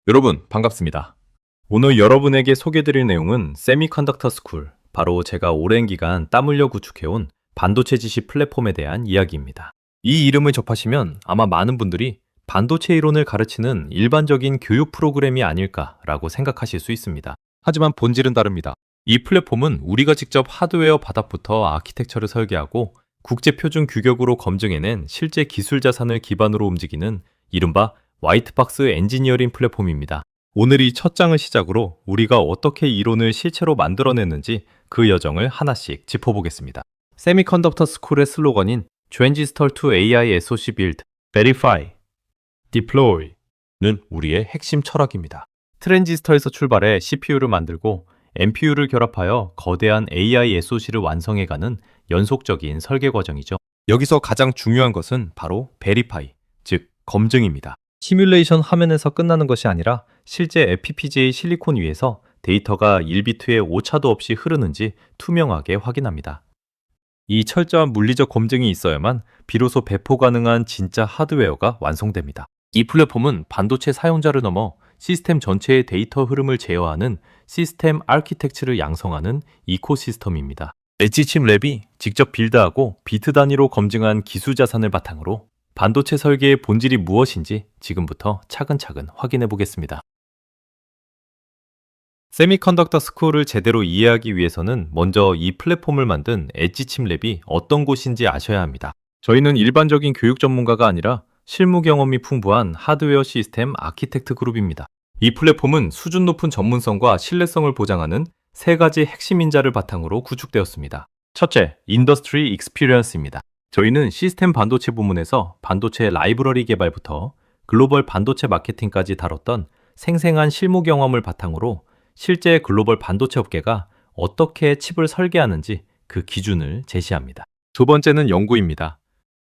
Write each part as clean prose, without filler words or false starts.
여러분, 반갑습니다. 오늘 여러분에게 소개드릴 내용은 세미컨덕터 스쿨, 바로 제가 오랜 기간 땀 흘려 구축해온 반도체 지식 플랫폼에 대한 이야기입니다. 이 이름을 접하시면 아마 많은 분들이 반도체 이론을 가르치는 일반적인 교육 프로그램이 아닐까라고 생각하실 수 있습니다. 하지만 본질은 다릅니다. 이 플랫폼은 우리가 직접 하드웨어 바닥부터 아키텍처를 설계하고 국제 표준 규격으로 검증해낸 실제 기술 자산을 기반으로 움직이는 이른바 화이트박스 엔지니어링 플랫폼입니다. 오늘 이 첫 장을 시작으로 우리가 어떻게 이론을 실체로 만들어냈는지 그 여정을 하나씩 짚어보겠습니다. 세미컨덕터 스쿨의 슬로건인 Transistor to AI SoC Build, Verify, Deploy는 우리의 핵심 철학입니다. 트랜지스터에서 출발해 CPU를 만들고 NPU를 결합하여 거대한 AI SoC를 완성해가는 연속적인 설계 과정이죠. 여기서 가장 중요한 것은 바로 Verify, 즉 검증입니다. 시뮬레이션 화면에서 끝나는 것이 아니라 실제 FPGA 실리콘 위에서 데이터가 1비트의 오차도 없이 흐르는지 투명하게 확인합니다. 이 철저한 물리적 검증이 있어야만 비로소 배포 가능한 진짜 하드웨어가 완성됩니다. 이 플랫폼은 반도체 사용자를 넘어 시스템 전체의 데이터 흐름을 제어하는 시스템 아키텍처를 양성하는 이코시스템입니다. 엣지칩 랩이 직접 빌드하고 비트 단위로 검증한 기술 자산을 바탕으로 반도체 설계의 본질이 무엇인지 지금부터 차근차근 확인해 보겠습니다. 세미컨덕터 스쿨을 제대로 이해하기 위해서는 먼저 이 플랫폼을 만든 엣지칩 랩이 어떤 곳인지 아셔야 합니다. 저희는 일반적인 교육 전문가가 아니라 실무 경험이 풍부한 하드웨어 시스템 아키텍트 그룹입니다. 이 플랫폼은 수준 높은 전문성과 신뢰성을 보장하는 세 가지 핵심 인자를 바탕으로 구축되었습니다. 첫째, 인더스트리 익스피리언스입니다. 저희는 시스템 반도체 부문에서 반도체 라이브러리 개발부터 글로벌 반도체 마케팅까지 다뤘던 생생한 실무 경험을 바탕으로 실제 글로벌 반도체 업계가 어떻게 칩을 설계하는지 그 기준을 제시합니다. 두 번째는 연구입니다.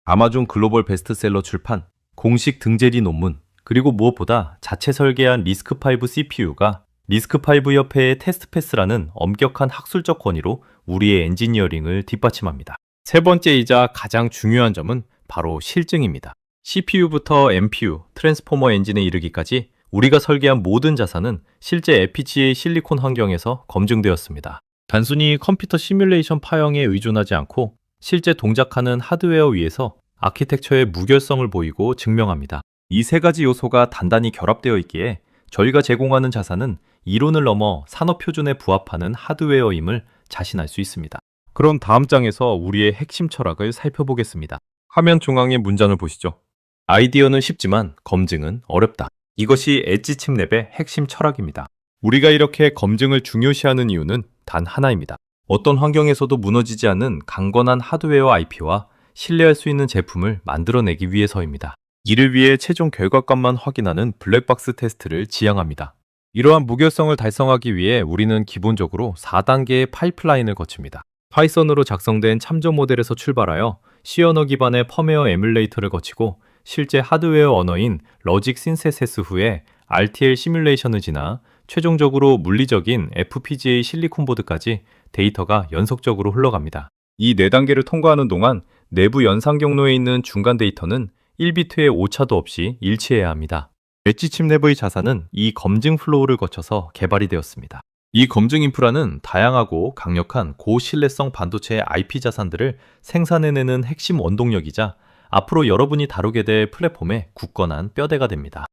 아마존 글로벌 베스트셀러 출판, 공식 등재리 논문, 그리고 무엇보다 자체 설계한 리스크5 CPU가 리스크5 협회의 테스트 패스라는 엄격한 학술적 권위로 우리의 엔지니어링을 뒷받침합니다. 세 번째이자 가장 중요한 점은 바로 실증입니다. CPU부터 NPU, 트랜스포머 엔진에 이르기까지 우리가 설계한 모든 자산은 실제 FPGA 실리콘 환경에서 검증되었습니다. 단순히 컴퓨터 시뮬레이션 파형에 의존하지 않고 실제 동작하는 하드웨어 위에서 아키텍처의 무결성을 보이고 증명합니다. 이 세 가지 요소가 단단히 결합되어 있기에 저희가 제공하는 자산은 이론을 넘어 산업 표준에 부합하는 하드웨어임을 자신할 수 있습니다. 그럼 다음 장에서 우리의 핵심 철학을 살펴보겠습니다. 화면 중앙의 문장을 보시죠. 아이디어는 쉽지만 검증은 어렵다. 이것이 엣지칩 랩의 핵심 철학입니다. 우리가 이렇게 검증을 중요시하는 이유는 단 하나입니다. 어떤 환경에서도 무너지지 않는 강건한 하드웨어 IP와 신뢰할 수 있는 제품을 만들어내기 위해서입니다. 이를 위해 최종 결과값만 확인하는 블랙박스 테스트를 지향합니다. 이러한 무결성을 달성하기 위해 우리는 기본적으로 4단계의 파이프라인을 거칩니다. 파이썬으로 작성된 참조 모델에서 출발하여 C 언어 기반의 펌웨어 에뮬레이터를 거치고 실제 하드웨어 언어인 러직 신세세스 후에 RTL 시뮬레이션을 지나 최종적으로 물리적인 FPGA 실리콘 보드까지 데이터가 연속적으로 흘러갑니다. 이 4단계를 통과하는 동안 내부 연산 경로에 있는 중간 데이터는 1비트의 오차도 없이 일치해야 합니다. 엣지칩 랩의 자산은 이 검증 플로우를 거쳐서 개발이 되었습니다. 이 검증 인프라는 다양하고 강력한 고신뢰성 반도체 IP 자산들을 생산해내는 핵심 원동력이자 앞으로 여러분이 다루게 될 플랫폼의 굳건한 뼈대가 됩니다.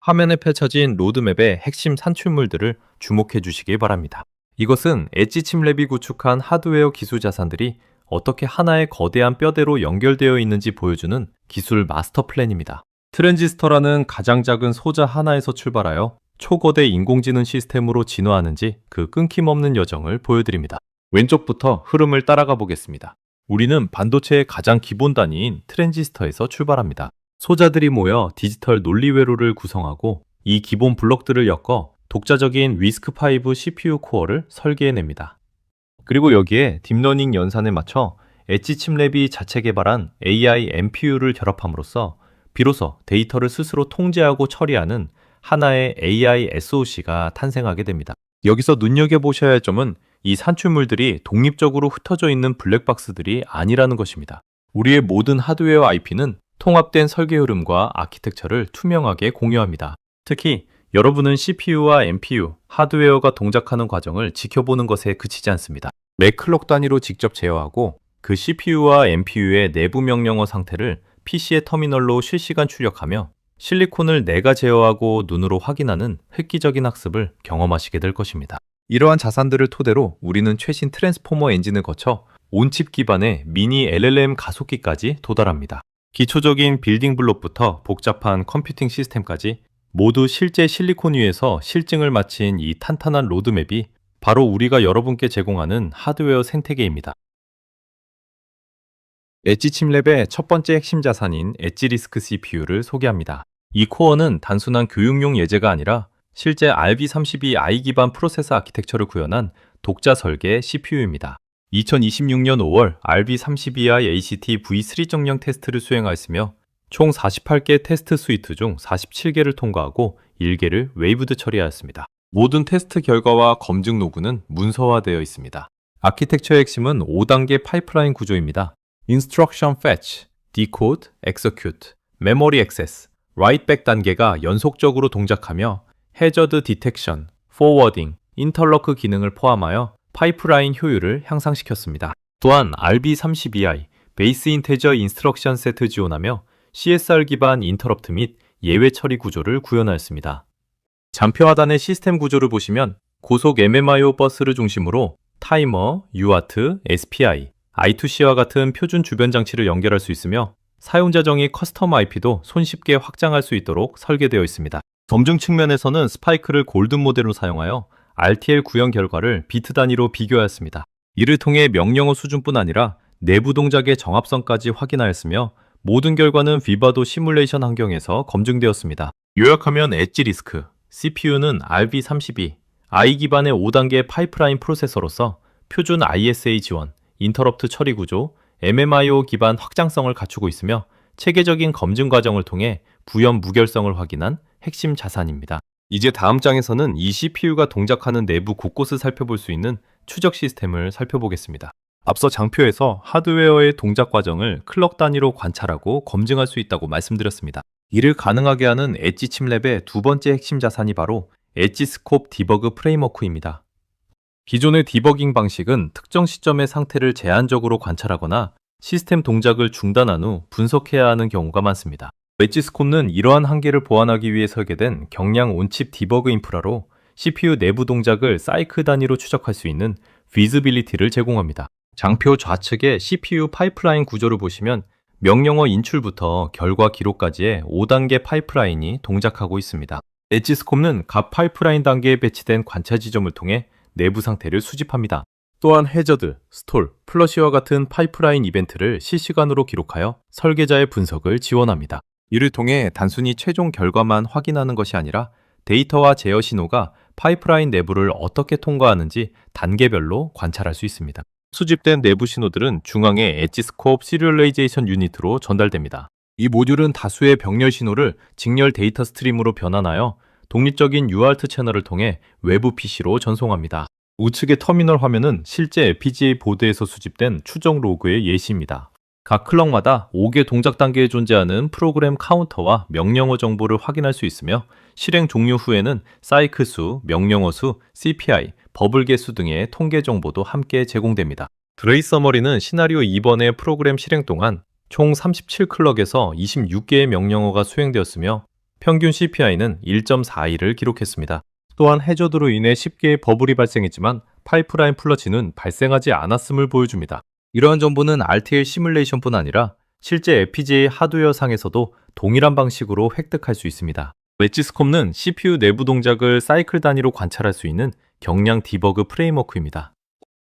화면에 펼쳐진 로드맵의 핵심 산출물들을 주목해 주시길 바랍니다. 이것은 엣지칩 랩이 구축한 하드웨어 기술 자산들이 어떻게 하나의 거대한 뼈대로 연결되어 있는지 보여주는 기술 마스터 플랜입니다. 트랜지스터라는 가장 작은 소자 하나에서 출발하여 초거대 인공지능 시스템으로 진화하는지 그 끊김없는 여정을 보여드립니다. 왼쪽부터 흐름을 따라가 보겠습니다. 우리는 반도체의 가장 기본 단위인 트랜지스터에서 출발합니다. 소자들이 모여 디지털 논리 회로를 구성하고 이 기본 블록들을 엮어 독자적인 위스크5 CPU 코어를 설계해냅니다. 그리고 여기에 딥러닝 연산에 맞춰 엣지칩 랩이 자체 개발한 AI NPU를 결합함으로써 비로소 데이터를 스스로 통제하고 처리하는 하나의 AI SoC가 탄생하게 됩니다. 여기서 눈여겨보셔야 할 점은 이 산출물들이 독립적으로 흩어져 있는 블랙박스들이 아니라는 것입니다. 우리의 모든 하드웨어 IP는 통합된 설계 흐름과 아키텍처를 투명하게 공유합니다. 특히 여러분은 CPU와 NPU, 하드웨어가 동작하는 과정을 지켜보는 것에 그치지 않습니다. 매 클럭 단위로 직접 제어하고 그 CPU와 NPU의 내부 명령어 상태를 PC의 터미널로 실시간 출력하며 실리콘을 내가 제어하고 눈으로 확인하는 획기적인 학습을 경험하시게 될 것입니다. 이러한 자산들을 토대로 우리는 최신 트랜스포머 엔진을 거쳐 온칩 기반의 미니 LLM 가속기까지 도달합니다. 기초적인 빌딩 블록부터 복잡한 컴퓨팅 시스템까지 모두 실제 실리콘 위에서 실증을 마친 이 탄탄한 로드맵이 바로 우리가 여러분께 제공하는 하드웨어 생태계입니다. 엣지침랩의 첫 번째 핵심 자산인 엣지리스크 CPU를 소개합니다. 이 코어는 단순한 교육용 예제가 아니라 실제 RB32i 기반 프로세서 아키텍처를 구현한 독자 설계 CPU입니다. 2026년 5월 RB32i ACT V3.0 테스트를 수행하였으며 총 48개 테스트 스위트 중 47개를 통과하고 1개를 웨이브드 처리하였습니다. 모든 테스트 결과와 검증 로그는 문서화되어 있습니다. 아키텍처의 핵심은 5단계 파이프라인 구조입니다. Instruction Fetch, Decode, Execute, Memory Access, Write Back 단계가 연속적으로 동작하며 Hazard Detection, Forwarding, Interlock 기능을 포함하여 파이프라인 효율을 향상시켰습니다. 또한 RB32i, 베이스 인테저 인스트럭션 세트 지원하며 CSR 기반 인터럽트 및 예외 처리 구조를 구현하였습니다. 좌표 하단의 시스템 구조를 보시면 고속 MMIO 버스를 중심으로 타이머, UART, SPI, I2C와 같은 표준 주변 장치를 연결할 수 있으며 사용자 정의 커스텀 IP도 손쉽게 확장할 수 있도록 설계되어 있습니다. 검증 측면에서는 스파이크를 골든 모델로 사용하여 RTL 구현 결과를 비트 단위로 비교하였습니다. 이를 통해 명령어 수준뿐 아니라 내부 동작의 정합성까지 확인하였으며 모든 결과는 비바도 시뮬레이션 환경에서 검증되었습니다. 요약하면 엣지 리스크, CPU는 RB32, I 기반의 5단계 파이프라인 프로세서로서 표준 ISA 지원, 인터럽트 처리 구조, MMIO 기반 확장성을 갖추고 있으며 체계적인 검증 과정을 통해 부연 무결성을 확인한 핵심 자산입니다. 이제 다음 장에서는 이 CPU가 동작하는 내부 곳곳을 살펴볼 수 있는 추적 시스템을 살펴보겠습니다. 앞서 장표에서 하드웨어의 동작 과정을 클럭 단위로 관찰하고 검증할 수 있다고 말씀드렸습니다. 이를 가능하게 하는 엣지 침랩의 두 번째 핵심 자산이 바로 엣지 스콥 디버그 프레임워크입니다. 기존의 디버깅 방식은 특정 시점의 상태를 제한적으로 관찰하거나 시스템 동작을 중단한 후 분석해야 하는 경우가 많습니다. 엣지 스콥은 이러한 한계를 보완하기 위해 설계된 경량 온칩 디버그 인프라로 CPU 내부 동작을 사이클 단위로 추적할 수 있는 비즈빌리티를 제공합니다. 장표 좌측의 CPU 파이프라인 구조를 보시면 명령어 인출부터 결과 기록까지의 5단계 파이프라인이 동작하고 있습니다. 엣지 스콥은 각 파이프라인 단계에 배치된 관찰 지점을 통해 내부 상태를 수집합니다. 또한 해저드, 스톨, 플러시와 같은 파이프라인 이벤트를 실시간으로 기록하여 설계자의 분석을 지원합니다. 이를 통해 단순히 최종 결과만 확인하는 것이 아니라 데이터와 제어 신호가 파이프라인 내부를 어떻게 통과하는지 단계별로 관찰할 수 있습니다. 수집된 내부 신호들은 중앙의 엣지 스콥 시리얼라이제이션 유닛으로 전달됩니다. 이 모듈은 다수의 병렬 신호를 직렬 데이터 스트림으로 변환하여 독립적인 UART 채널을 통해 외부 PC로 전송합니다. 우측의 터미널 화면은 실제 FPGA 보드에서 수집된 추적 로그의 예시입니다. 각 클럭마다 5개 동작 단계에 존재하는 프로그램 카운터와 명령어 정보를 확인할 수 있으며 실행 종료 후에는 사이클 수, 명령어 수, CPI, 버블 개수 등의 통계 정보도 함께 제공됩니다. 그레이 서머리는 시나리오 2번의 프로그램 실행 동안 총 37클럭에서 26개의 명령어가 수행되었으며 평균 CPI는 1.42를 기록했습니다. 또한 해저드로 인해 10개의 버블이 발생했지만 파이프라인 플러치는 발생하지 않았음을 보여줍니다. 이러한 정보는 RTL 시뮬레이션뿐 아니라 실제 FPGA 하드웨어 상에서도 동일한 방식으로 획득할 수 있습니다. 엣지 스콥은 CPU 내부 동작을 사이클 단위로 관찰할 수 있는 경량 디버그 프레임워크입니다.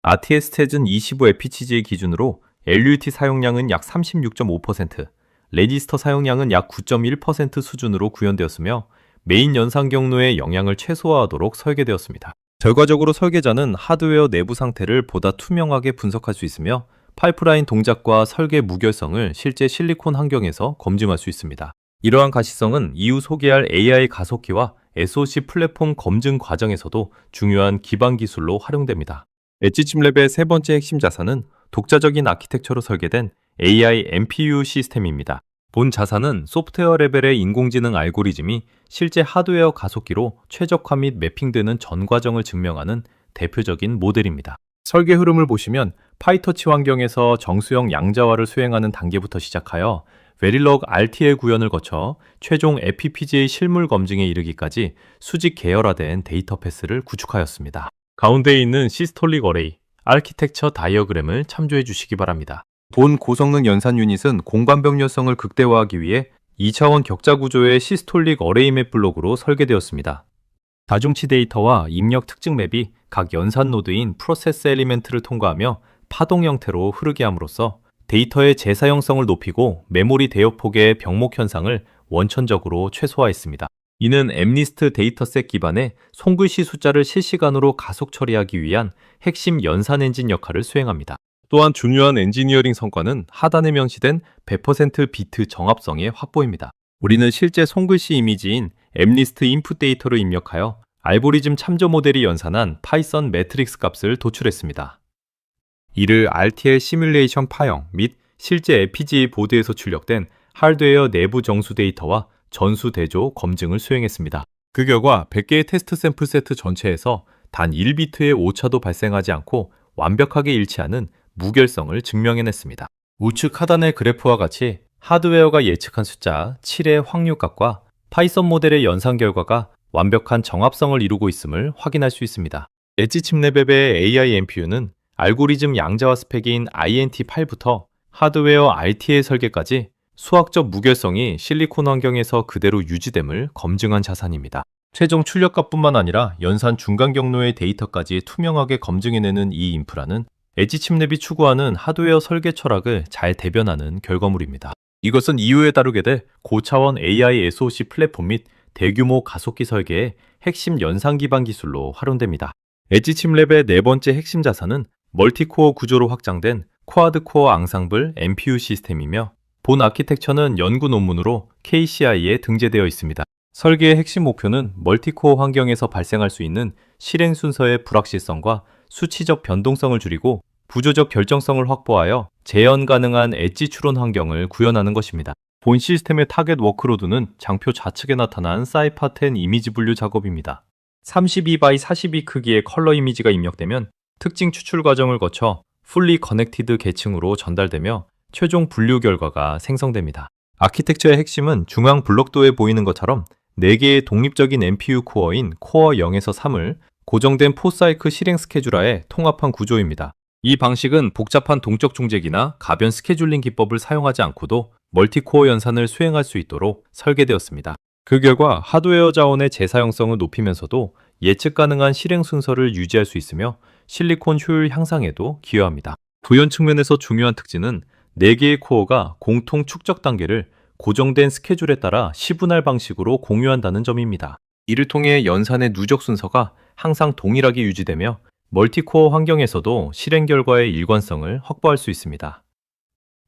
RTS 태즌 25 FPGA 기준으로 LUT 사용량은 약 36.5%, 레지스터 사용량은 약 9.1% 수준으로 구현되었으며 메인 연산 경로의 영향을 최소화하도록 설계되었습니다. 결과적으로 설계자는 하드웨어 내부 상태를 보다 투명하게 분석할 수 있으며 파이프라인 동작과 설계 무결성을 실제 실리콘 환경에서 검증할 수 있습니다. 이러한 가시성은 이후 소개할 AI 가속기와 SoC 플랫폼 검증 과정에서도 중요한 기반 기술로 활용됩니다. 엣지 침랩의 세 번째 핵심 자산은 독자적인 아키텍처로 설계된 AI NPU 시스템입니다. 본 자산은 소프트웨어 레벨의 인공지능 알고리즘이 실제 하드웨어 가속기로 최적화 및 매핑되는 전 과정을 증명하는 대표적인 모델입니다. 설계 흐름을 보시면 파이터치 환경에서 정수형 양자화를 수행하는 단계부터 시작하여 베릴럭 RTL 구현을 거쳐 최종 FPGA 실물 검증에 이르기까지 수직 계열화된 데이터 패스를 구축하였습니다. 가운데에 있는 시스톨릭 어레이, 아키텍처 다이어그램을 참조해 주시기 바랍니다. 본 고성능 연산 유닛은 공간 병렬성을 극대화하기 위해 2차원 격자 구조의 시스톨릭 어레이 맵 블록으로 설계되었습니다. 다중치 데이터와 입력 특징 맵이 각 연산 노드인 프로세스 엘리멘트를 통과하며 파동 형태로 흐르게 함으로써 데이터의 재사용성을 높이고 메모리 대역폭의 병목 현상을 원천적으로 최소화했습니다. 이는 엠니스트 데이터셋 기반의 손글씨 숫자를 실시간으로 가속 처리하기 위한 핵심 연산 엔진 역할을 수행합니다. 또한 중요한 엔지니어링 성과는 하단에 명시된 100% 비트 정합성의 확보입니다. 우리는 실제 손글씨 이미지인 엠니스트 인풋 데이터를 입력하여 알고리즘 참조 모델이 연산한 파이썬 매트릭스 값을 도출했습니다. 이를 RTL 시뮬레이션 파형 및 실제 FPGA 보드에서 출력된 하드웨어 내부 정수 데이터와 전수 대조 검증을 수행했습니다. 그 결과 100개의 테스트 샘플 세트 전체에서 단 1비트의 오차도 발생하지 않고 완벽하게 일치하는 무결성을 증명해냈습니다. 우측 하단의 그래프와 같이 하드웨어가 예측한 숫자 7의 확률값과 파이썬 모델의 연산 결과가 완벽한 정합성을 이루고 있음을 확인할 수 있습니다. 엣지 칩 레벨의 AI NPU는 알고리즘 양자화 스펙인 INT8부터 하드웨어 RTL 설계까지 수학적 무결성이 실리콘 환경에서 그대로 유지됨을 검증한 자산입니다. 최종 출력값뿐만 아니라 연산 중간 경로의 데이터까지 투명하게 검증해내는 이 인프라는 엣지 칩랩이 추구하는 하드웨어 설계 철학을 잘 대변하는 결과물입니다. 이것은 이후에 다루게 될 고차원 AI SoC 플랫폼 및 대규모 가속기 설계의 핵심 연산 기반 기술로 활용됩니다. 엣지 칩랩의 네 번째 핵심 자산은 멀티코어 구조로 확장된 쿼드코어 앙상블 NPU 시스템이며 본 아키텍처는 연구 논문으로 KCI에 등재되어 있습니다. 설계의 핵심 목표는 멀티코어 환경에서 발생할 수 있는 실행 순서의 불확실성과 수치적 변동성을 줄이고 구조적 결정성을 확보하여 재현 가능한 엣지 추론 환경을 구현하는 것입니다. 본 시스템의 타겟 워크로드는 장표 좌측에 나타난 사이파10 이미지 분류 작업입니다. 32x42 크기의 컬러 이미지가 입력되면 특징 추출 과정을 거쳐 풀리 커넥티드 계층으로 전달되며 최종 분류 결과가 생성됩니다. 아키텍처의 핵심은 중앙 블록도에 보이는 것처럼 4개의 독립적인 NPU 코어인 코어 0에서 3을 고정된 포사이클 실행 스케줄화에 통합한 구조입니다. 이 방식은 복잡한 동적 중재기나 가변 스케줄링 기법을 사용하지 않고도 멀티코어 연산을 수행할 수 있도록 설계되었습니다. 그 결과 하드웨어 자원의 재사용성을 높이면서도 예측 가능한 실행 순서를 유지할 수 있으며 실리콘 효율 향상에도 기여합니다. 부연 측면에서 중요한 특징은 4개의 코어가 공통 축적 단계를 고정된 스케줄에 따라 시분할 방식으로 공유한다는 점입니다. 이를 통해 연산의 누적 순서가 항상 동일하게 유지되며 멀티코어 환경에서도 실행 결과의 일관성을 확보할 수 있습니다.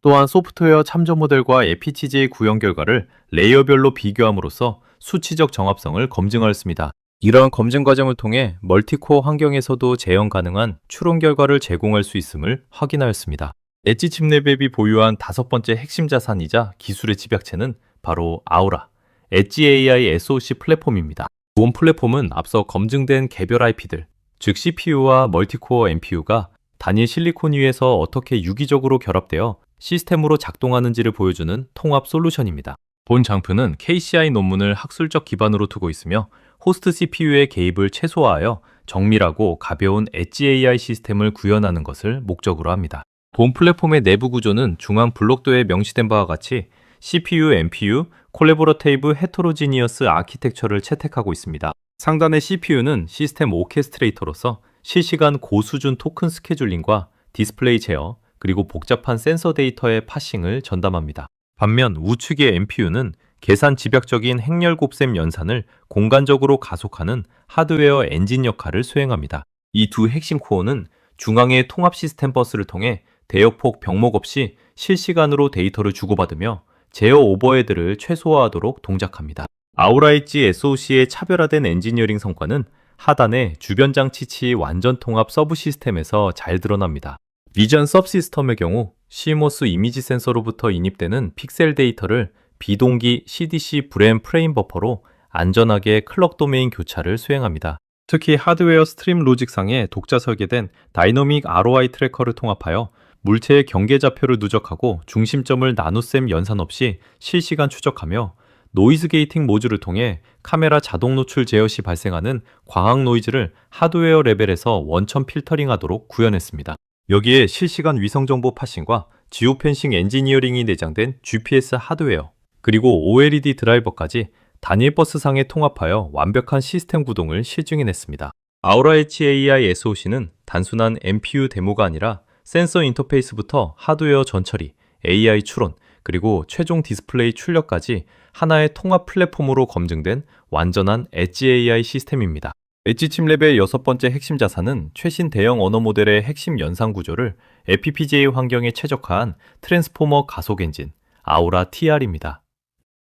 또한 소프트웨어 참조 모델과 FPGA 구현 결과를 레이어별로 비교함으로써 수치적 정합성을 검증하였습니다. 이러한 검증 과정을 통해 멀티코어 환경에서도 재현 가능한 추론 결과를 제공할 수 있음을 확인하였습니다. 엣지 칩랩이 보유한 5번째 핵심 자산이자 기술의 집약체는 바로 아우라, 엣지 AI SoC 플랫폼입니다. 본 플랫폼은 앞서 검증된 개별 IP들, 즉 CPU와 멀티코어 NPU가 단일 실리콘 위에서 어떻게 유기적으로 결합되어 시스템으로 작동하는지를 보여주는 통합 솔루션입니다. 본 장표는 KCI 논문을 학술적 기반으로 두고 있으며 호스트 CPU의 개입을 최소화하여 정밀하고 가벼운 엣지 AI 시스템을 구현하는 것을 목적으로 합니다. 본 플랫폼의 내부 구조는 중앙 블록도에 명시된 바와 같이 CPU, NPU, 콜래보러테이브 헤테로지니어스 아키텍처를 채택하고 있습니다. 상단의 CPU는 시스템 오케스트레이터로서 실시간 고수준 토큰 스케줄링과 디스플레이 제어, 그리고 복잡한 센서 데이터의 파싱을 전담합니다. 반면 우측의 NPU는 계산 집약적인 행렬 곱셈 연산을 공간적으로 가속하는 하드웨어 엔진 역할을 수행합니다. 이 두 핵심 코어는 중앙의 통합 시스템 버스를 통해 대역폭 병목 없이 실시간으로 데이터를 주고받으며 제어 오버헤드를 최소화하도록 동작합니다. 아우라 엣지 SoC의 차별화된 엔지니어링 성과는 하단의 주변 장치치 완전 통합 서브 시스템에서 잘 드러납니다. 비전 서브시스템의 경우 CMOS 이미지 센서로부터 인입되는 픽셀 데이터를 비동기 CDC 브랜 프레임 버퍼로 안전하게 클럭 도메인 교차를 수행합니다. 특히 하드웨어 스트림 로직상에 독자 설계된 다이너믹 ROI 트래커를 통합하여 물체의 경계 좌표를 누적하고 중심점을 나눗셈 연산 없이 실시간 추적하며 노이즈 게이팅 모듈을 통해 카메라 자동 노출 제어 시 발생하는 광학 노이즈를 하드웨어 레벨에서 원천 필터링하도록 구현했습니다. 여기에 실시간 위성정보 파싱과 지오펜싱 엔지니어링이 내장된 GPS 하드웨어, 그리고 OLED 드라이버까지 단일 버스상에 통합하여 완벽한 시스템 구동을 실증해냈습니다. 아우라 HAI SoC는 단순한 NPU 데모가 아니라 센서 인터페이스부터 하드웨어 전처리, AI 추론, 그리고 최종 디스플레이 출력까지 하나의 통합 플랫폼으로 검증된 완전한 엣지 AI 시스템입니다. 엣지침랩의 6번째 핵심 자산은 최신 대형 언어 모델의 핵심 연산 구조를 FPGA 환경에 최적화한 트랜스포머 가속 엔진, 아우라 TR입니다.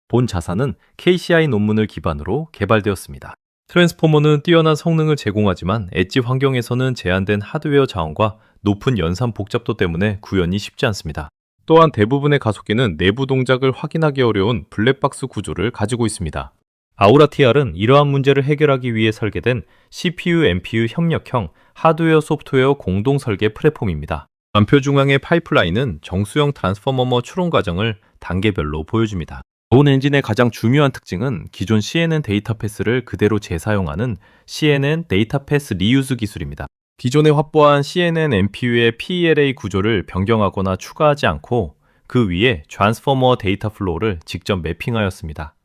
본 자산은 KCI 논문을 기반으로 개발되었습니다. 트랜스포머는 뛰어난 성능을 제공하지만 엣지 환경에서는 제한된 하드웨어 자원과 높은 연산 복잡도 때문에 구현이 쉽지 않습니다. 또한 대부분의 가속기는 내부 동작을 확인하기 어려운 블랙박스 구조를 가지고 있습니다. 아우라 TR은 이러한 문제를 해결하기 위해 설계된 CPU, NPU 협력형 하드웨어 소프트웨어 공동 설계 플랫폼입니다. 좌표 중앙의 파이프라인은 정수형 트랜스포머 추론 과정을 단계별로 보여줍니다. 본 엔진의 가장 중요한 특징은 기존 CNN 데이터 패스를 그대로 재사용하는 CNN 데이터 패스 리유즈 기술입니다. 기존에 확보한 CNN NPU의 PELA 구조를 변경하거나 추가하지 않고 그 위에 트랜스포머 데이터 플로우를 직접 매핑하였습니다.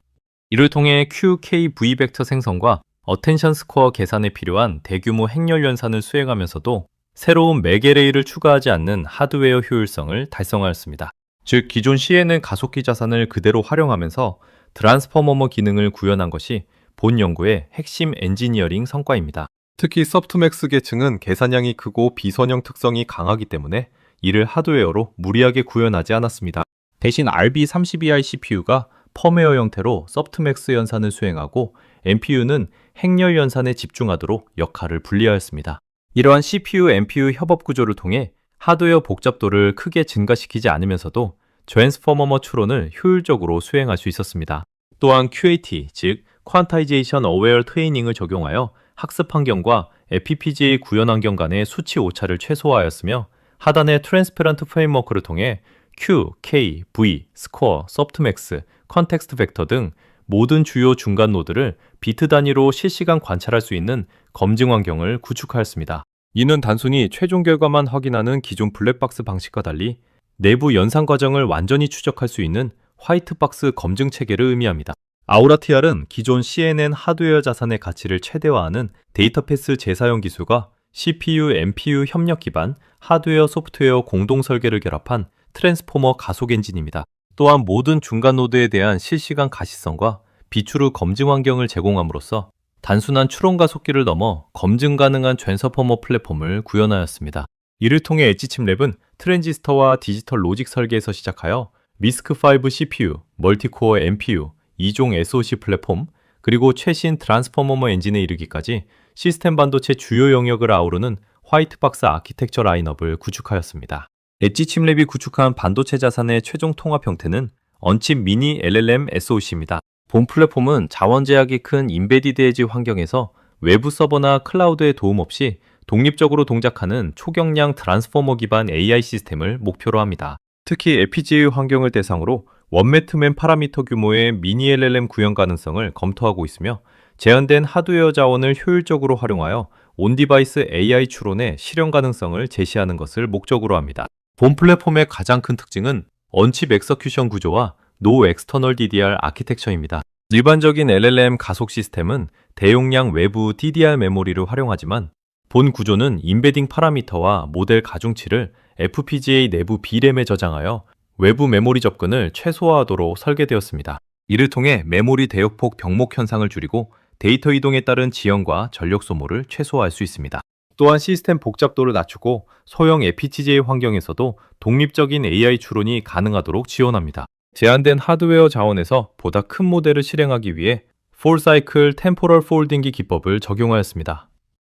이를 통해 QKV 벡터 생성과 어텐션 스코어 계산에 필요한 대규모 행렬 연산을 수행하면서도 새로운 맥에레이를 추가하지 않는 하드웨어 효율성을 달성하였습니다. 즉, 기존 CNN 가속기 자산을 그대로 활용하면서 트랜스포머 기능을 구현한 것이 본 연구의 핵심 엔지니어링 성과입니다. 특히 소프트맥스 계층은 계산량이 크고 비선형 특성이 강하기 때문에 이를 하드웨어로 무리하게 구현하지 않았습니다. 대신 RB32i CPU가 펌웨어 형태로 소프트맥스 연산을 수행하고 NPU는 행렬 연산에 집중하도록 역할을 분리하였습니다. 이러한 CPU, NPU 협업 구조를 통해 하드웨어 복잡도를 크게 증가시키지 않으면서도 트랜스포머 추론을 효율적으로 수행할 수 있었습니다. 또한 QAT, 즉 Quantization Aware Training을 적용하여 학습 환경과 FPGA 구현 환경 간의 수치 오차를 최소화하였으며 하단의 트랜스페런트 프레임워크를 통해 Q, K, V, 스코어, 소프트맥스, 컨텍스트 벡터 등 모든 주요 중간 노드를 비트 단위로 실시간 관찰할 수 있는 검증 환경을 구축하였습니다. 이는 단순히 최종 결과만 확인하는 기존 블랙박스 방식과 달리 내부 연산 과정을 완전히 추적할 수 있는 화이트박스 검증 체계를 의미합니다. 아우라 TR은 기존 CNN 하드웨어 자산의 가치를 최대화하는 데이터 패스 재사용 기술과 CPU, NPU 협력 기반 하드웨어 소프트웨어 공동 설계를 결합한 트랜스포머 가속 엔진입니다. 또한 모든 중간 노드에 대한 실시간 가시성과 비추르 검증 환경을 제공함으로써 단순한 추론 가속기를 넘어 검증 가능한 트랜스포머 플랫폼을 구현하였습니다. 이를 통해 엣지침랩은 트랜지스터와 디지털 로직 설계에서 시작하여 RISC-V CPU, 멀티코어 NPU, 2종 SoC 플랫폼, 그리고 최신 트랜스포머 엔진에 이르기까지 시스템 반도체 주요 영역을 아우르는 화이트박스 아키텍처 라인업을 구축하였습니다. 엣지침랩이 구축한 반도체 자산의 최종 통합 형태는 언칩 미니 LLM SoC입니다. 본 플랫폼은 자원 제약이 큰 인베디드 엣지 환경에서 외부 서버나 클라우드의 도움 없이 독립적으로 동작하는 초경량 트랜스포머 기반 AI 시스템을 목표로 합니다. 특히 FPGA 환경을 대상으로 원매트맨 파라미터 규모의 미니 LLM 구현 가능성을 검토하고 있으며 제한된 하드웨어 자원을 효율적으로 활용하여 온디바이스 AI 추론의 실현 가능성을 제시하는 것을 목적으로 합니다. 본 플랫폼의 가장 큰 특징은 언칩 엑서큐션 구조와 노 엑스터널 DDR 아키텍처입니다. 일반적인 LLM 가속 시스템은 대용량 외부 DDR 메모리를 활용하지만 본 구조는 인베딩 파라미터와 모델 가중치를 FPGA 내부 B램에 저장하여 외부 메모리 접근을 최소화하도록 설계되었습니다. 이를 통해 메모리 대역폭 병목 현상을 줄이고 데이터 이동에 따른 지연과 전력 소모를 최소화할 수 있습니다. 또한 시스템 복잡도를 낮추고 소형 FPGA 환경에서도 독립적인 AI 추론이 가능하도록 지원합니다. 제한된 하드웨어 자원에서 보다 큰 모델을 실행하기 위해 풀사이클 템포럴 폴딩기 기법을 적용하였습니다.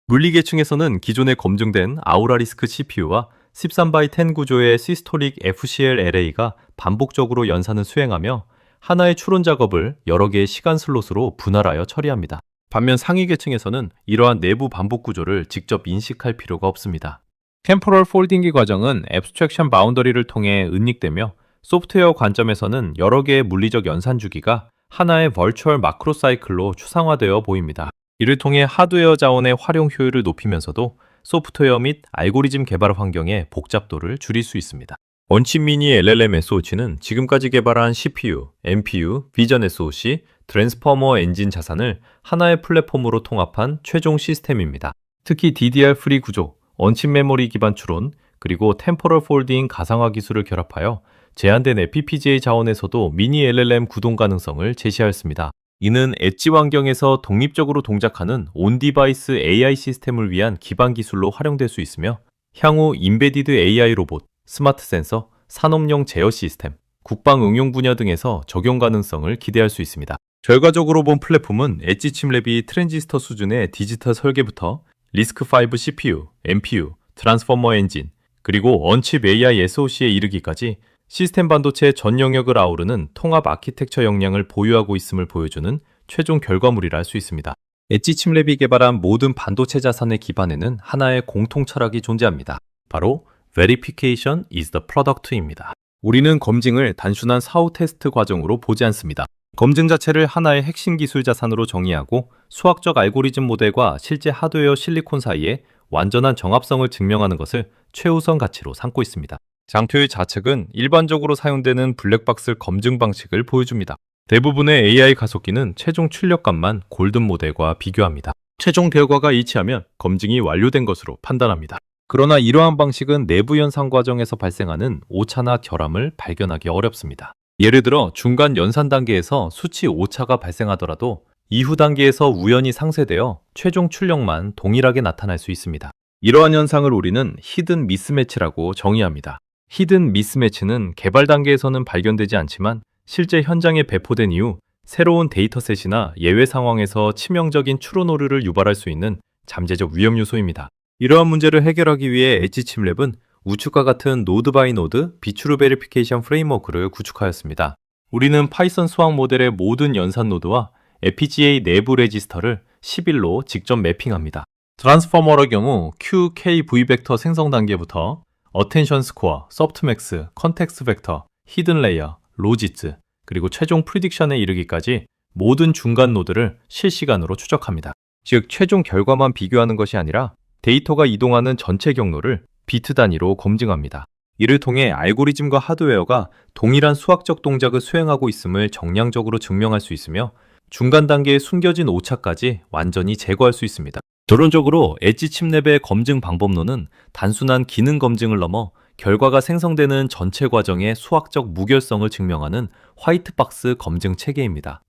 물리 계층에서는 기존에 검증된 아우라 리스크 CPU와 13x10 구조의 시스토릭 FCL LA가 반복적으로 연산을 수행하며 하나의 추론 작업을 여러 개의 시간 슬롯으로 분할하여 처리합니다. 반면 상위 계층에서는 이러한 내부 반복 구조를 직접 인식할 필요가 없습니다. 템포럴 폴딩기 과정은 앱스트랙션 바운더리를 통해 은닉되며 소프트웨어 관점에서는 여러 개의 물리적 연산 주기가 하나의 버추얼 마크로 사이클로 추상화되어 보입니다. 이를 통해 하드웨어 자원의 활용 효율을 높이면서도 소프트웨어 및 알고리즘 개발 환경의 복잡도를 줄일 수 있습니다. 원칩 미니 LLM SoC는 지금까지 개발한 CPU, NPU, 비전 SoC, 트랜스포머 엔진 자산을 하나의 플랫폼으로 통합한 최종 시스템입니다. 특히 DDR 프리 구조, 원칩 메모리 기반 추론, 그리고 템포럴 폴딩 가상화 기술을 결합하여 제한된 FPGA 자원에서도 미니 LLM 구동 가능성을 제시하였습니다. 이는 엣지 환경에서 독립적으로 동작하는 온-디바이스 AI 시스템을 위한 기반 기술로 활용될 수 있으며 향후 인베디드 AI 로봇, 스마트 센서, 산업용 제어 시스템, 국방 응용 분야 등에서 적용 가능성을 기대할 수 있습니다. 결과적으로 본 플랫폼은 엣지 칩랩이 트랜지스터 수준의 디지털 설계부터 리스크5 CPU, NPU, 트랜스포머 엔진, 그리고 원칩 AI SoC에 이르기까지 시스템 반도체 전 영역을 아우르는 통합 아키텍처 역량을 보유하고 있음을 보여주는 최종 결과물이라 할 수 있습니다. 엣지 칩랩이 개발한 모든 반도체 자산의 기반에는 하나의 공통 철학이 존재합니다. 바로 Verification is the product입니다. 우리는 검증을 단순한 사후 테스트 과정으로 보지 않습니다. 검증 자체를 하나의 핵심 기술 자산으로 정의하고 수학적 알고리즘 모델과 실제 하드웨어 실리콘 사이에 완전한 정합성을 증명하는 것을 최우선 가치로 삼고 있습니다. 장표의 좌측은 일반적으로 사용되는 블랙박스 검증 방식을 보여줍니다. 대부분의 AI 가속기는 최종 출력값만 골든 모델과 비교합니다. 최종 결과가 일치하면 검증이 완료된 것으로 판단합니다. 그러나 이러한 방식은 내부 연산 과정에서 발생하는 오차나 결함을 발견하기 어렵습니다. 예를 들어 중간 연산 단계에서 수치 오차가 발생하더라도 이후 단계에서 우연히 상쇄되어 최종 출력만 동일하게 나타날 수 있습니다. 이러한 현상을 우리는 히든 미스매치라고 정의합니다. 히든 미스매치는 개발 단계에서는 발견되지 않지만 실제 현장에 배포된 이후 새로운 데이터셋이나 예외 상황에서 치명적인 추론 오류를 유발할 수 있는 잠재적 위험 요소입니다. 이러한 문제를 해결하기 위해 엣지 칩랩은 우측과 같은 노드 바이 노드 비추루 베리피케이션 프레임워크를 구축하였습니다. 우리는 파이썬 수학 모델의 모든 연산 노드와 FPGA 내부 레지스터를 11로 직접 매핑합니다. 트랜스포머의 경우 QKV 벡터 생성 단계부터 어텐션 스코어, 소프트맥스, 컨텍스트 벡터, 히든 레이어, 로지츠, 그리고 최종 프리딕션에 이르기까지 모든 중간 노드를 실시간으로 추적합니다. 즉, 최종 결과만 비교하는 것이 아니라 데이터가 이동하는 전체 경로를 비트 단위로 검증합니다. 이를 통해 알고리즘과 하드웨어가 동일한 수학적 동작을 수행하고 있음을 정량적으로 증명할 수 있으며 중간 단계에 숨겨진 오차까지 완전히 제거할 수 있습니다. 결론적으로 엣지 칩랩의 검증 방법론은 단순한 기능 검증을 넘어 결과가 생성되는 전체 과정의 수학적 무결성을 증명하는 화이트박스 검증 체계입니다.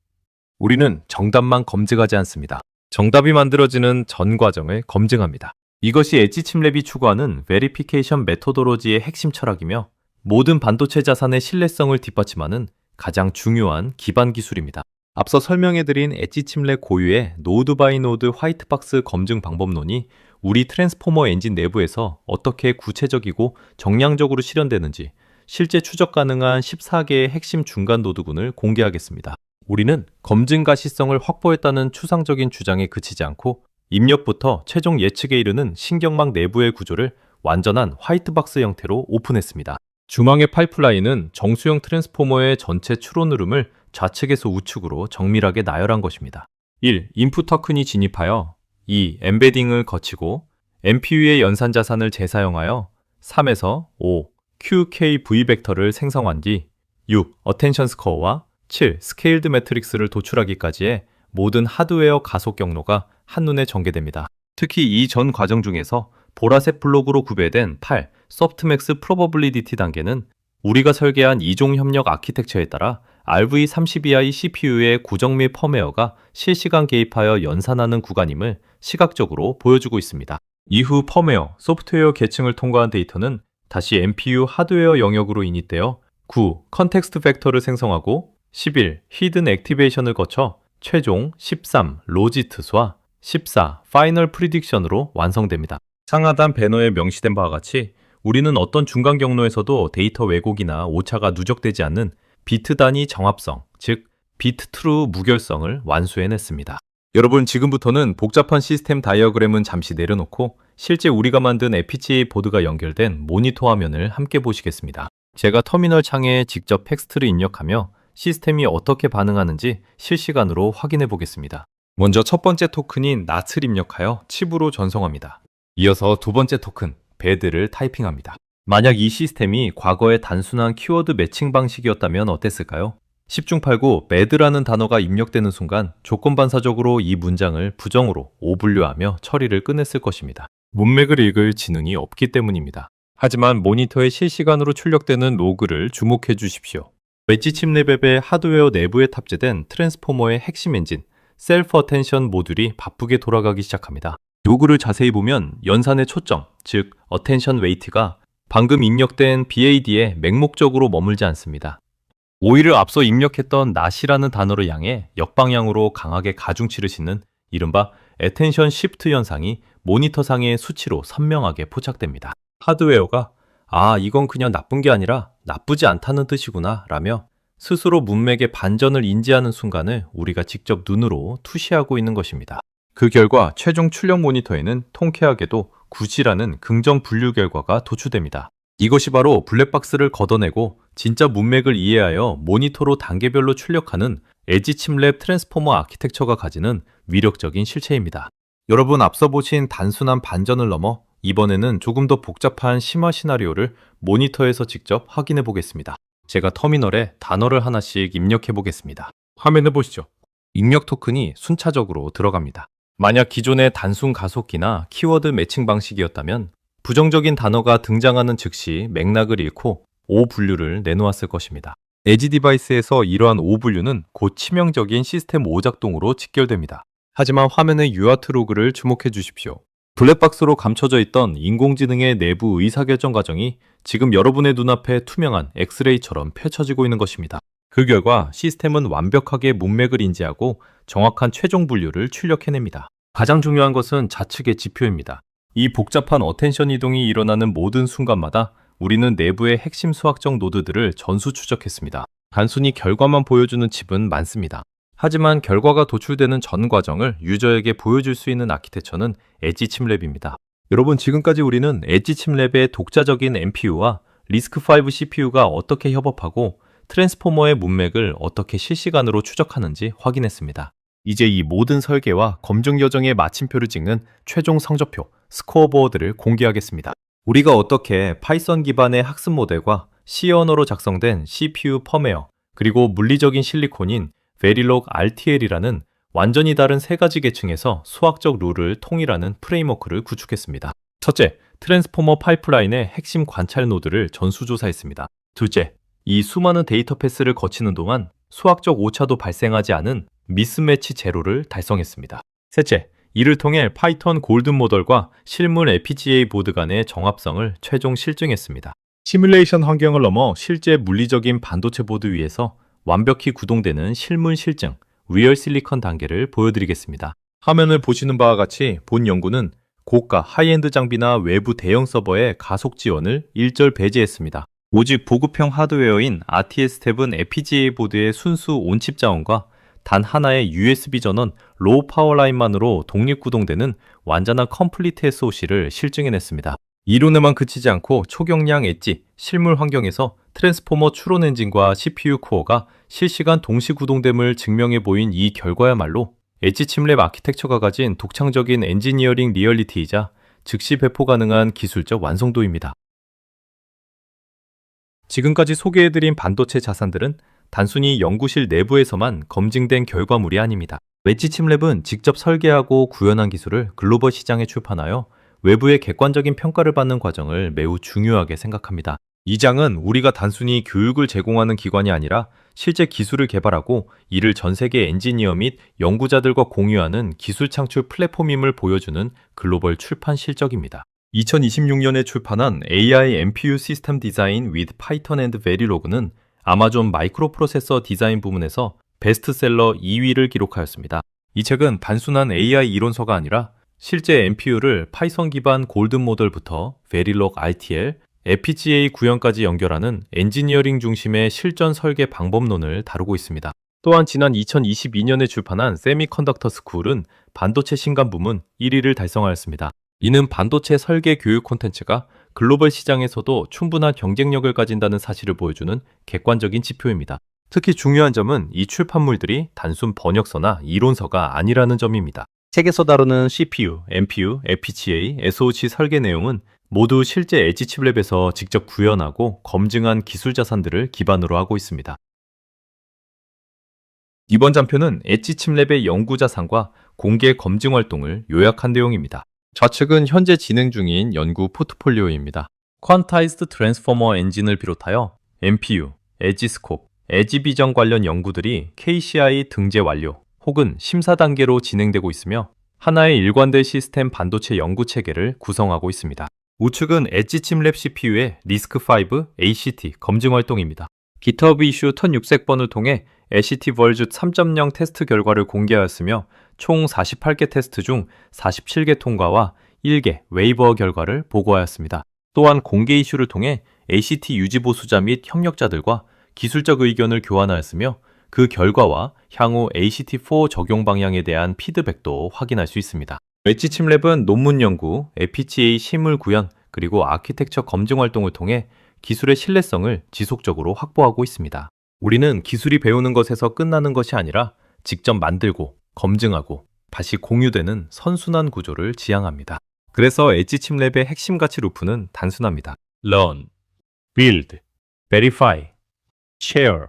우리는 정답만 검증하지 않습니다. 정답이 만들어지는 전 과정을 검증합니다. 이것이 엣지 칩랩이 추구하는 베리피케이션 메토도로지의 핵심 철학이며 모든 반도체 자산의 신뢰성을 뒷받침하는 가장 중요한 기반 기술입니다. 앞서 설명해드린 엣지 칩랩 고유의 노드 바이 노드 화이트박스 검증 방법론이 우리 트랜스포머 엔진 내부에서 어떻게 구체적이고 정량적으로 실현되는지 실제 추적 가능한 14개의 핵심 중간 노드군을 공개하겠습니다. 우리는 검증 가시성을 확보했다는 추상적인 주장에 그치지 않고 입력부터 최종 예측에 이르는 신경망 내부의 구조를 완전한 화이트박스 형태로 오픈했습니다. 중앙의 파이프라인은 정수형 트랜스포머의 전체 추론 흐름을 좌측에서 우측으로 정밀하게 나열한 것입니다. 1. 인풋 터큰이 진입하여 2. 엠베딩을 거치고 NPU의 연산 자산을 재사용하여 3에서 5. QKV 벡터를 생성한 뒤 6. 어텐션 스코어와 7. 스케일드 매트릭스를 도출하기까지의 모든 하드웨어 가속 경로가 한눈에 전개됩니다. 특히 이 전 과정 중에서 보라색 블록으로 구별된 8. 소프트맥스 프로버빌리티 단계는 우리가 설계한 이종 협력 아키텍처에 따라 RV32i CPU의 구정 및 펌웨어가 실시간 개입하여 연산하는 구간임을 시각적으로 보여주고 있습니다. 이후 펌웨어, 소프트웨어 계층을 통과한 데이터는 다시 NPU 하드웨어 영역으로 인입되어 9. 컨텍스트 벡터를 생성하고 11. 히든 액티베이션을 거쳐 최종 13. 로지트스와 14. 파이널 프리딕션으로 완성됩니다. 상하단 배너에 명시된 바와 같이 우리는 어떤 중간 경로에서도 데이터 왜곡이나 오차가 누적되지 않는 비트 단위 정합성, 즉 비트 트루 무결성을 완수해냈습니다. 여러분, 지금부터는 복잡한 시스템 다이어그램은 잠시 내려놓고 실제 우리가 만든 FPGA 보드가 연결된 모니터 화면을 함께 보시겠습니다. 제가 터미널 창에 직접 텍스트를 입력하며 시스템이 어떻게 반응하는지 실시간으로 확인해 보겠습니다. 먼저 첫 번째 토큰인 낫을 입력하여 칩으로 전송합니다. 이어서 두 번째 토큰, 배드를 타이핑합니다. 만약 이 시스템이 과거의 단순한 키워드 매칭 방식이었다면 어땠을까요? 10중 8구 배드라는 단어가 입력되는 순간 조건반사적으로 이 문장을 부정으로 오분류하며 처리를 끝냈을 것입니다. 문맥을 읽을 지능이 없기 때문입니다. 하지만 모니터에 실시간으로 출력되는 로그를 주목해 주십시오. 웨지 칩랩의 하드웨어 내부에 탑재된 트랜스포머의 핵심 엔진, 셀프 어텐션 모듈이 바쁘게 돌아가기 시작합니다. 로그를 자세히 보면 연산의 초점, 즉 어텐션 웨이트가 방금 입력된 BAD에 맹목적으로 머물지 않습니다. 오히려 앞서 입력했던 not이라는 단어를 향해 역방향으로 강하게 가중치를 싣는 이른바 attention shift 현상이 모니터상의 수치로 선명하게 포착됩니다. 하드웨어가 이건 그냥 나쁜 게 아니라 나쁘지 않다는 뜻이구나 라며 스스로 문맥의 반전을 인지하는 순간을 우리가 직접 눈으로 투시하고 있는 것입니다. 그 결과 최종 출력 모니터에는 통쾌하게도 9G라는 긍정 분류 결과가 도출됩니다. 이것이 바로 블랙박스를 걷어내고 진짜 문맥을 이해하여 모니터로 단계별로 출력하는 엣지 칩랩 트랜스포머 아키텍처가 가지는 위력적인 실체입니다. 여러분, 앞서 보신 단순한 반전을 넘어 이번에는 조금 더 복잡한 심화 시나리오를 모니터에서 직접 확인해 보겠습니다. 제가 터미널에 단어를 하나씩 입력해 보겠습니다. 화면을 보시죠. 입력 토큰이 순차적으로 들어갑니다. 만약 기존의 단순 가속기나 키워드 매칭 방식이었다면 부정적인 단어가 등장하는 즉시 맥락을 잃고 오분류를 내놓았을 것입니다. 에지 디바이스에서 이러한 오분류는 곧 치명적인 시스템 오작동으로 직결됩니다. 하지만 화면의 UART 로그를 주목해 주십시오. 블랙박스로 감춰져 있던 인공지능의 내부 의사결정 과정이 지금 여러분의 눈앞에 투명한 엑스레이처럼 펼쳐지고 있는 것입니다. 그 결과 시스템은 완벽하게 문맥을 인지하고 정확한 최종 분류를 출력해냅니다. 가장 중요한 것은 좌측의 지표입니다. 이 복잡한 어텐션 이동이 일어나는 모든 순간마다 우리는 내부의 핵심 수학적 노드들을 전수 추적했습니다. 단순히 결과만 보여주는 칩은 많습니다. 하지만 결과가 도출되는 전 과정을 유저에게 보여줄 수 있는 아키텍처는 엣지 칩랩입니다. 여러분, 지금까지 우리는 엣지 칩랩의 독자적인 NPU와 리스크5 CPU가 어떻게 협업하고 트랜스포머의 문맥을 어떻게 실시간으로 추적하는지 확인했습니다. 이제 이 모든 설계와 검증 여정의 마침표를 찍는 최종 성적표, 스코어보드를 공개하겠습니다. 우리가 어떻게 파이썬 기반의 학습 모델과 C 언어로 작성된 CPU 펌웨어, 그리고 물리적인 실리콘인 Verilog RTL이라는 완전히 다른 세 가지 계층에서 수학적 룰을 통일하는 프레임워크를 구축했습니다. 첫째, 트랜스포머 파이프라인의 핵심 관찰 노드를 전수조사했습니다. 둘째, 이 수많은 데이터 패스를 거치는 동안 수학적 오차도 발생하지 않은 미스매치 제로를 달성했습니다. 셋째, 이를 통해 파이썬 골든 모델과 실물 FPGA 보드 간의 정합성을 최종 실증했습니다. 시뮬레이션 환경을 넘어 실제 물리적인 반도체 보드 위에서 완벽히 구동되는 실물 실증, 리얼 실리컨 단계를 보여드리겠습니다. 화면을 보시는 바와 같이 본 연구는 고가 하이엔드 장비나 외부 대형 서버의 가속 지원을 일절 배제했습니다. 오직 보급형 하드웨어인 RTS7 FPGA 보드의 순수 온칩 자원과 단 하나의 USB 전원 로우 파워 라인만으로 독립구동되는 완전한 컴플리트 SoC를 실증해냈습니다. 이론에만 그치지 않고 초경량 엣지, 실물 환경에서 트랜스포머 추론 엔진과 CPU 코어가 실시간 동시 구동됨을 증명해 보인 이 결과야말로 엣지 칩랩 아키텍처가 가진 독창적인 엔지니어링 리얼리티이자 즉시 배포 가능한 기술적 완성도입니다. 지금까지 소개해드린 반도체 자산들은 단순히 연구실 내부에서만 검증된 결과물이 아닙니다. 웨지 칩랩은 직접 설계하고 구현한 기술을 글로벌 시장에 출판하여 외부의 객관적인 평가를 받는 과정을 매우 중요하게 생각합니다. 이 장은 우리가 단순히 교육을 제공하는 기관이 아니라 실제 기술을 개발하고 이를 전 세계 엔지니어 및 연구자들과 공유하는 기술 창출 플랫폼임을 보여주는 글로벌 출판 실적입니다. 2026년에 출판한 AI NPU 시스템 디자인 with Python and Verilog는 아마존 마이크로 프로세서 디자인 부문에서 베스트셀러 2위를 기록하였습니다. 이 책은 단순한 AI 이론서가 아니라 실제 NPU를 파이썬 기반 골든 모델부터 Verilog RTL, FPGA 구현까지 연결하는 엔지니어링 중심의 실전 설계 방법론을 다루고 있습니다. 또한 지난 2022년에 출판한 세미컨덕터 스쿨은 반도체 신간 부문 1위를 달성하였습니다. 이는 반도체 설계 교육 콘텐츠가 글로벌 시장에서도 충분한 경쟁력을 가진다는 사실을 보여주는 객관적인 지표입니다. 특히 중요한 점은 이 출판물들이 단순 번역서나 이론서가 아니라는 점입니다. 책에서 다루는 CPU, NPU, FPGA, SoC 설계 내용은 모두 실제 엣지칩랩에서 직접 구현하고 검증한 기술 자산들을 기반으로 하고 있습니다. 이번 장표는 엣지칩랩의 연구 자산과 공개 검증 활동을 요약한 내용입니다. 좌측은 현재 진행 중인 연구 포트폴리오입니다. 퀀타이즈드 트랜스포머 엔진을 비롯하여 NPU, 엣지스콥, 엣지비전 관련 연구들이 KCI 등재 완료 혹은 심사 단계로 진행되고 있으며 하나의 일관된 시스템 반도체 연구 체계를 구성하고 있습니다. 우측은 엣지칩랩 CPU의 리스크5 ACT 검증 활동입니다. GitHub 이슈 1600번을 통해 ACT Verge 3.0 테스트 결과를 공개하였으며 총 48개 테스트 중 47개 통과와 1개 웨이버 결과를 보고하였습니다. 또한 공개 이슈를 통해 ACT 유지 보수자 및 협력자들과 기술적 의견을 교환하였으며 그 결과와 향후 ACT4 적용 방향에 대한 피드백도 확인할 수 있습니다. 엣지칩랩은 논문 연구, FPGA 실물 구현, 그리고 아키텍처 검증 활동을 통해 기술의 신뢰성을 지속적으로 확보하고 있습니다. 우리는 기술이 배우는 것에서 끝나는 것이 아니라 직접 만들고 검증하고 다시 공유되는 선순환 구조를 지향합니다. 그래서 엣지칩랩의 핵심 가치 루프는 단순합니다. Learn, Build, Verify, Share.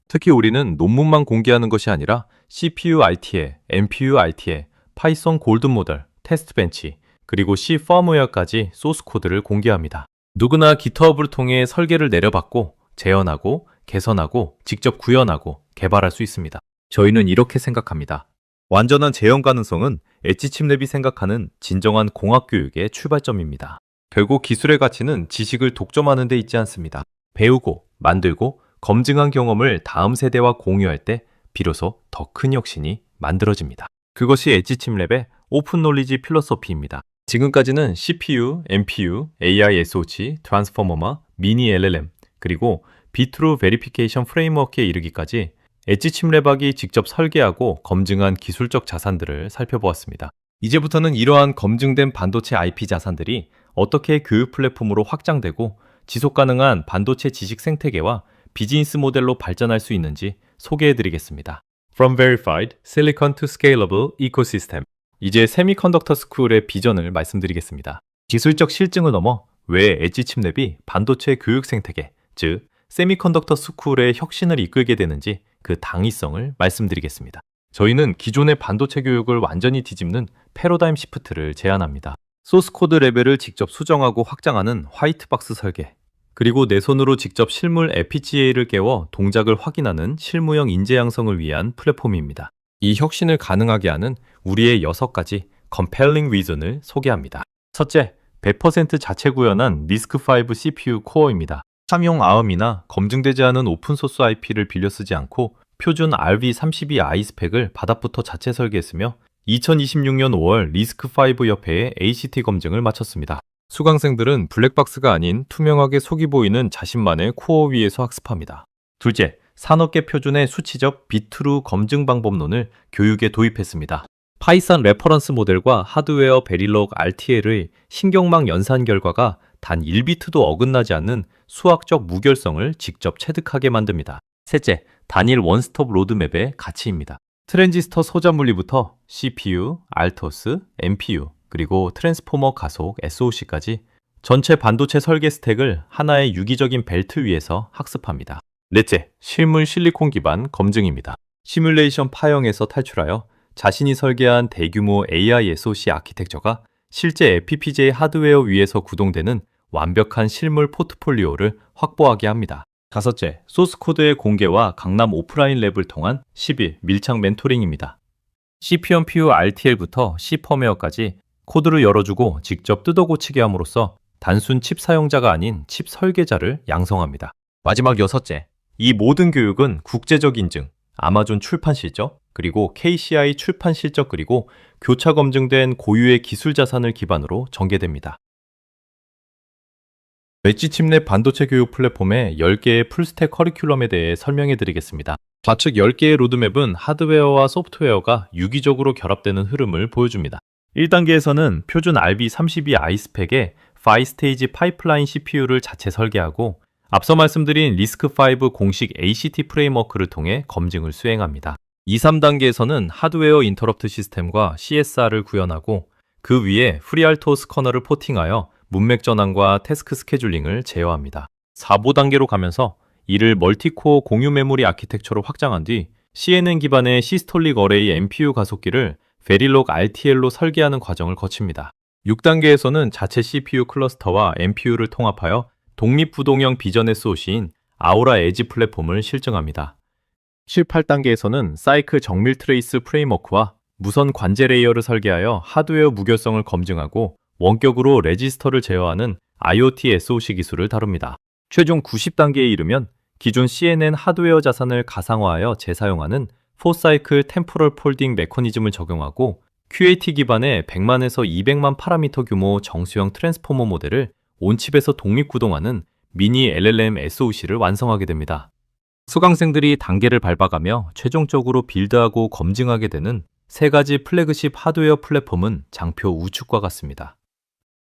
특히 우리는 논문만 공개하는 것이 아니라 CPU RTA, NPU RTA, 파이썬 골든 모델, 테스트 벤치, 그리고 C 펌웨어까지 소스 코드를 공개합니다. 누구나 GitHub을 통해 설계를 내려받고 재현하고 개선하고 직접 구현하고 개발할 수 있습니다. 저희는 이렇게 생각합니다. 완전한 재현 가능성은 엣지칩랩이 생각하는 진정한 공학교육의 출발점입니다. 결국 기술의 가치는 지식을 독점하는 데 있지 않습니다. 배우고 만들고 검증한 경험을 다음 세대와 공유할 때 비로소 더 큰 혁신이 만들어집니다. 그것이 엣지칩랩의 오픈 놀리지 필로소피입니다. 지금까지는 CPU, NPU, AI SoC, 트랜스포머마, 미니 LLM, 그리고 비트루 베리피케이션 프레임워크에 이르기까지 엣지칩랩학이 직접 설계하고 검증한 기술적 자산들을 살펴보았습니다. 이제부터는 이러한 검증된 반도체 IP 자산들이 어떻게 교육 플랫폼으로 확장되고 지속가능한 반도체 지식 생태계와 비즈니스 모델로 발전할 수 있는지 소개해드리겠습니다. From Verified Silicon to Scalable Ecosystem. 이제 세미컨덕터 스쿨의 비전을 말씀드리겠습니다. 기술적 실증을 넘어 왜 엣지칩랩이 반도체 교육 생태계, 즉 세미컨덕터 스쿨의 혁신을 이끌게 되는지 그 당위성을 말씀드리겠습니다. 저희는 기존의 반도체 교육을 완전히 뒤집는 패러다임 시프트를 제안합니다. 소스 코드 레벨을 직접 수정하고 확장하는 화이트박스 설계, 그리고 내 손으로 직접 실물 FPGA를 깨워 동작을 확인하는 실무형 인재 양성을 위한 플랫폼입니다. 이 혁신을 가능하게 하는 우리의 6가지 compelling reason을 소개합니다. 첫째, 100% 자체 구현한 리스크5 CPU 코어입니다. 참용 ARM이나 검증되지 않은 오픈소스 IP를 빌려 쓰지 않고 표준 RV32i 스펙을 바닥부터 자체 설계했으며 2026년 5월 리스크5 협회에 ACT 검증을 마쳤습니다. 수강생들은 블랙박스가 아닌 투명하게 속이 보이는 자신만의 코어 위에서 학습합니다. 둘째, 산업계 표준의 수치적 비트루 검증 방법론을 교육에 도입했습니다. 파이썬 레퍼런스 모델과 하드웨어 베릴록 RTL의 신경망 연산 결과가 단 1비트도 어긋나지 않는 수학적 무결성을 직접 체득하게 만듭니다. 셋째, 단일 원스톱 로드맵의 가치입니다. 트랜지스터 소자 물리부터 CPU, 알토스, NPU, 그리고 트랜스포머 가속 SoC까지 전체 반도체 설계 스택을 하나의 유기적인 벨트 위에서 학습합니다. 넷째, 실물 실리콘 기반 검증입니다. 시뮬레이션 파형에서 탈출하여 자신이 설계한 대규모 AI SoC 아키텍처가 실제 FPGA 하드웨어 위에서 구동되는 완벽한 실물 포트폴리오를 확보하게 합니다. 다섯째, 소스 코드의 공개와 강남 오프라인 랩을 통한 10일 밀착 멘토링입니다. CPU RTL부터 C 펌웨어까지 코드를 열어주고 직접 뜯어 고치게 함으로써 단순 칩 사용자가 아닌 칩 설계자를 양성합니다. 마지막 여섯째, 이 모든 교육은 국제적 인증, 아마존 출판 실적, 그리고 KCI 출판 실적 그리고 교차 검증된 고유의 기술 자산을 기반으로 전개됩니다. 엣지 칩랩 반도체 교육 플랫폼의 10개의 풀스택 커리큘럼에 대해 설명해 드리겠습니다. 좌측 10개의 로드맵은 하드웨어와 소프트웨어가 유기적으로 결합되는 흐름을 보여줍니다. 1단계에서는 표준 RB32 아이스펙에 5스테이지 파이프라인 CPU를 자체 설계하고 앞서 말씀드린 리스크5 공식 ACT 프레임워크를 통해 검증을 수행합니다. 2, 3단계에서는 하드웨어 인터럽트 시스템과 CSR을 구현하고 그 위에 FreeRTOS 커널을 포팅하여 문맥 전환과 태스크 스케줄링을 제어합니다. 4, 5단계로 가면서 이를 멀티코어 공유 메모리 아키텍처로 확장한 뒤 CNN 기반의 시스톨릭 어레이 MPU 가속기를 베릴록 RTL로 설계하는 과정을 거칩니다. 6단계에서는 자체 CPU 클러스터와 MPU를 통합하여 독립부동형 비전 SoC인 아우라 에지 플랫폼을 실증합니다. 7, 8단계에서는 사이클 정밀 트레이스 프레임워크와 무선 관제 레이어를 설계하여 하드웨어 무결성을 검증하고 원격으로 레지스터를 제어하는 IoT SoC 기술을 다룹니다. 최종 90단계에 이르면 기존 CNN 하드웨어 자산을 가상화하여 재사용하는 4사이클 템포럴 폴딩 메커니즘을 적용하고 QAT 기반의 100만에서 200만 파라미터 규모 정수형 트랜스포머 모델을 온칩에서 독립구동하는 미니 LLM SoC를 완성하게 됩니다. 수강생들이 단계를 밟아가며 최종적으로 빌드하고 검증하게 되는 세 가지 플래그십 하드웨어 플랫폼은 장표 우측과 같습니다.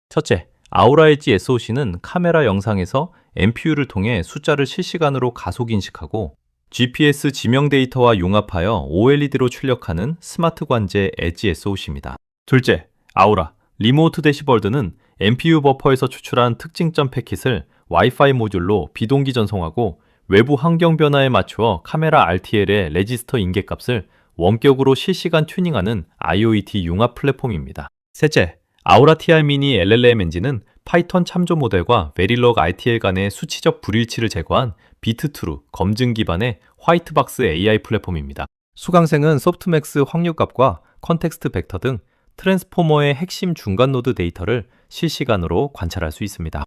첫째, 아우라 엣지 SoC는 카메라 영상에서 MPU를 통해 숫자를 실시간으로 가속 인식하고 GPS 지명 데이터와 융합하여 OLED로 출력하는 스마트 관제 엣지 SoC입니다. 둘째, 아우라 리모트 대시볼드는 MPU 버퍼에서 추출한 특징점 패킷을 와이파이 모듈로 비동기 전송하고 외부 환경 변화에 맞추어 카메라 RTL의 레지스터 인계값을 원격으로 실시간 튜닝하는 IoT 융합 플랫폼입니다. 셋째, 아우라 TR 미니 LLM 엔진은 파이썬 참조 모델과 베릴록 RTL 간의 수치적 불일치를 제거한 비트트루 검증 기반의 화이트박스 AI 플랫폼입니다. 수강생은 소프트맥스 확률값과 컨텍스트 벡터 등 트랜스포머의 핵심 중간 노드 데이터를 실시간으로 관찰할 수 있습니다.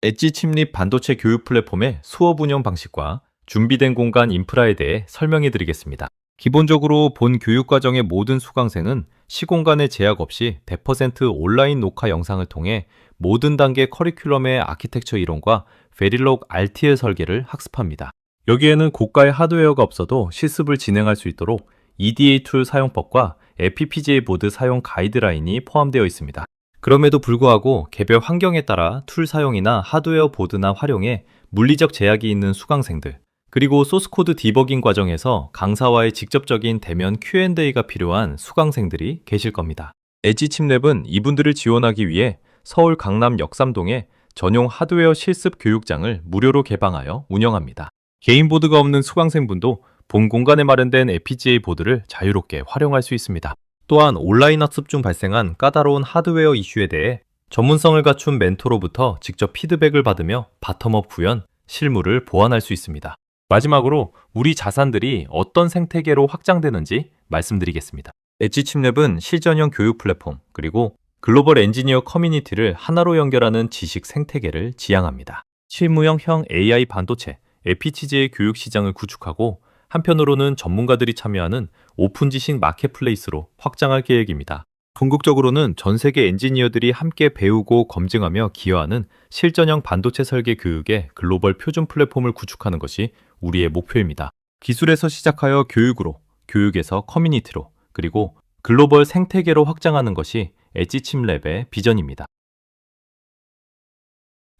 엣지 칩립 반도체 교육 플랫폼의 수업 운영 방식과 준비된 공간 인프라에 대해 설명해 드리겠습니다. 기본적으로 본 교육과정의 모든 수강생은 시공간의 제약 없이 100% 온라인 녹화 영상을 통해 모든 단계 커리큘럼의 아키텍처 이론과 베릴록 RTL 설계를 학습합니다. 여기에는 고가의 하드웨어가 없어도 실습을 진행할 수 있도록 EDA 툴 사용법과 FPGA 보드 사용 가이드라인이 포함되어 있습니다. 그럼에도 불구하고 개별 환경에 따라 툴 사용이나 하드웨어 보드나 활용에 물리적 제약이 있는 수강생들, 그리고 소스코드 디버깅 과정에서 강사와의 직접적인 대면 Q&A가 필요한 수강생들이 계실 겁니다. 엣지 칩랩은 이분들을 지원하기 위해 서울 강남 역삼동에 전용 하드웨어 실습 교육장을 무료로 개방하여 운영합니다. 개인 보드가 없는 수강생분도 본 공간에 마련된 FPGA 보드를 자유롭게 활용할 수 있습니다. 또한 온라인 학습 중 발생한 까다로운 하드웨어 이슈에 대해 전문성을 갖춘 멘토로부터 직접 피드백을 받으며 바텀업 구현, 실무를 보완할 수 있습니다. 마지막으로 우리 자산들이 어떤 생태계로 확장되는지 말씀드리겠습니다. 엣지 칩랩은 실전형 교육 플랫폼, 그리고 글로벌 엔지니어 커뮤니티를 하나로 연결하는 지식 생태계를 지향합니다. 실무형 AI 반도체, FPGA 교육 시장을 구축하고 한편으로는 전문가들이 참여하는 오픈 지식 마켓플레이스로 확장할 계획입니다. 궁극적으로는 전 세계 엔지니어들이 함께 배우고 검증하며 기여하는 실전형 반도체 설계 교육의 글로벌 표준 플랫폼을 구축하는 것이 우리의 목표입니다. 기술에서 시작하여 교육으로, 교육에서 커뮤니티로, 그리고 글로벌 생태계로 확장하는 것이 엣지 칩랩의 비전입니다.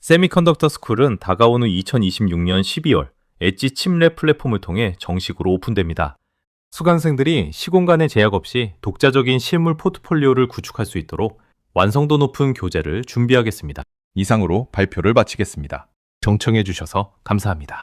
세미컨덕터 스쿨은 다가오는 2026년 12월 엣지 칩랩 플랫폼을 통해 정식으로 오픈됩니다. 수강생들이 시공간의 제약 없이 독자적인 실물 포트폴리오를 구축할 수 있도록 완성도 높은 교재를 준비하겠습니다. 이상으로 발표를 마치겠습니다. 경청해 주셔서 감사합니다.